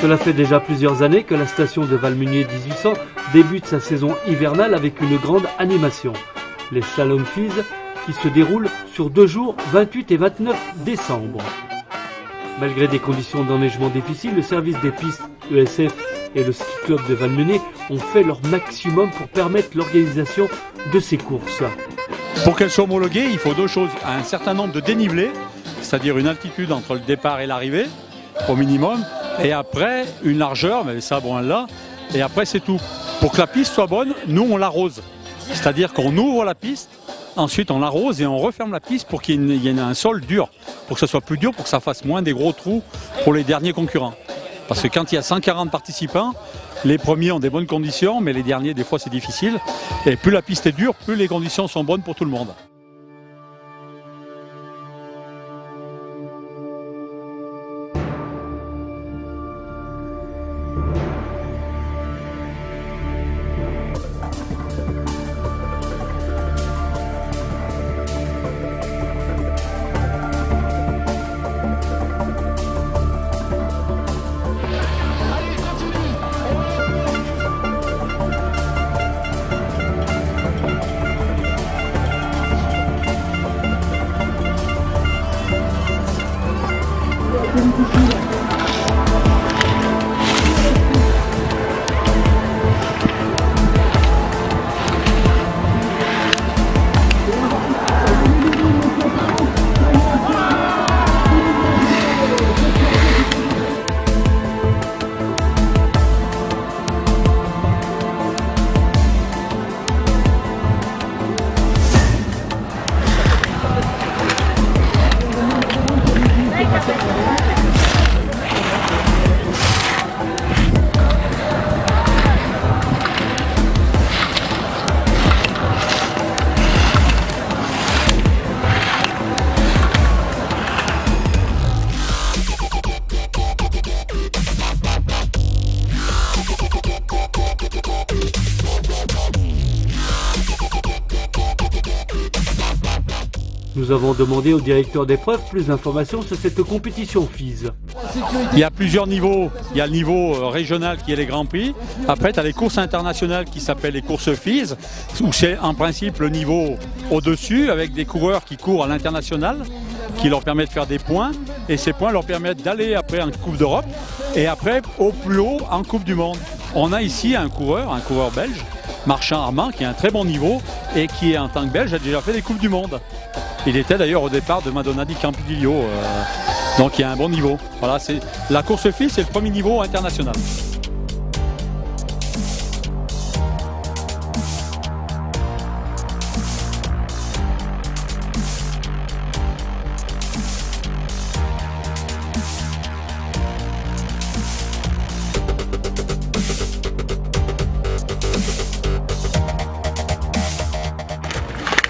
Cela fait déjà plusieurs années que la station de Valmeunier 1800 débute sa saison hivernale avec une grande animation. Les Slalom Fees qui se déroulent sur 2 jours, 28 et 29 décembre. Malgré des conditions d'enneigement difficiles, le service des pistes ESF et le ski club de Valmeunier ont fait leur maximum pour permettre l'organisation de ces courses. Pour qu'elles soient homologuées, il faut 2 choses. Un certain nombre de dénivelés, c'est-à-dire une altitude entre le départ et l'arrivée, au minimum, et après une largeur, mais ça bon là, et après c'est tout. Pour que la piste soit bonne, nous on l'arrose. C'est-à-dire qu'on ouvre la piste, ensuite on l'arrose et on referme la piste pour qu'il y ait un sol dur, pour que ce soit plus dur, pour que ça fasse moins des gros trous pour les derniers concurrents. Parce que quand il y a 140 participants, les premiers ont des bonnes conditions, mais les derniers des fois c'est difficile. Et plus la piste est dure, plus les conditions sont bonnes pour tout le monde. Nous avons demandé au directeur d'épreuve plus d'informations sur cette compétition FIS. Il y a plusieurs niveaux. Il y a le niveau régional qui est les Grands Prix. Après, tu as les courses internationales qui s'appellent les courses FIS, où c'est en principe le niveau au-dessus, avec des coureurs qui courent à l'international, qui leur permettent de faire des points. Et ces points leur permettent d'aller après en Coupe d'Europe et après au plus haut en Coupe du Monde. On a ici un coureur belge, Marchand Armand, qui a un très bon niveau et qui, en tant que Belge, a déjà fait des Coupes du Monde. Il était d'ailleurs au départ de Madonna di Campidoglio, donc il y a un bon niveau. Voilà, la course FIS, c'est le premier niveau international.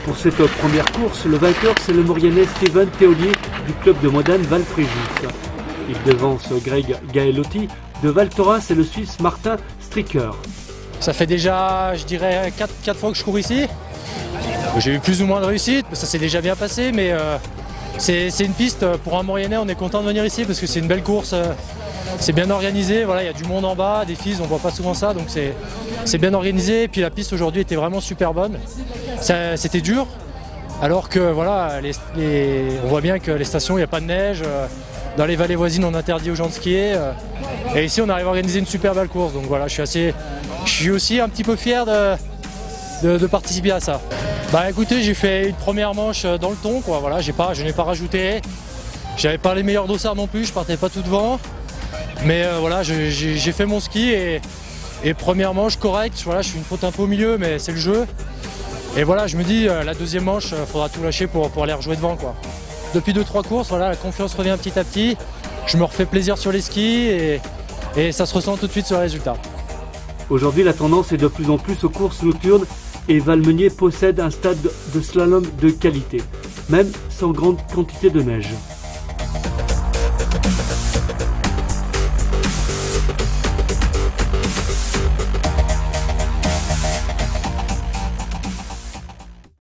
Pour cette première course, le vainqueur c'est le Mauriennais Steven Théolier du club de Modane Valfréjus. Il devance Greg Gaelotti de Val Thorens et le Suisse Martin Stricker. Ça fait déjà, je dirais, 4 fois que je cours ici. J'ai eu plus ou moins de réussite, ça s'est déjà bien passé, mais c'est une piste pour un Mauriennais, on est content de venir ici parce que c'est une belle course. C'est bien organisé, voilà, il y a du monde en bas, des filles, on voit pas souvent ça, donc c'est bien organisé. Et puis la piste aujourd'hui était vraiment super bonne. C'était dur, alors que voilà, on voit bien que les stations, il n'y a pas de neige. Dans les vallées voisines, on interdit aux gens de skier. Et ici, on arrive à organiser une super belle course. Donc voilà, je suis aussi un petit peu fier de participer à ça. Bah écoutez, j'ai fait une première manche dans le ton, quoi. Voilà, je n'ai pas rajouté. J'avais pas les meilleurs dossards non plus, je partais pas tout devant. Mais voilà, j'ai fait mon ski et première manche correcte. Voilà, je suis une faute un peu au milieu, mais c'est le jeu. Et voilà, je me dis, la deuxième manche, il faudra tout lâcher pour aller rejouer devant, quoi. Depuis 2-3 courses, voilà, la confiance revient petit à petit. Je me refais plaisir sur les skis et ça se ressent tout de suite sur le résultat. Aujourd'hui, la tendance est de plus en plus aux courses nocturnes et Valmeunier possède un stade de slalom de qualité, même sans grande quantité de neige.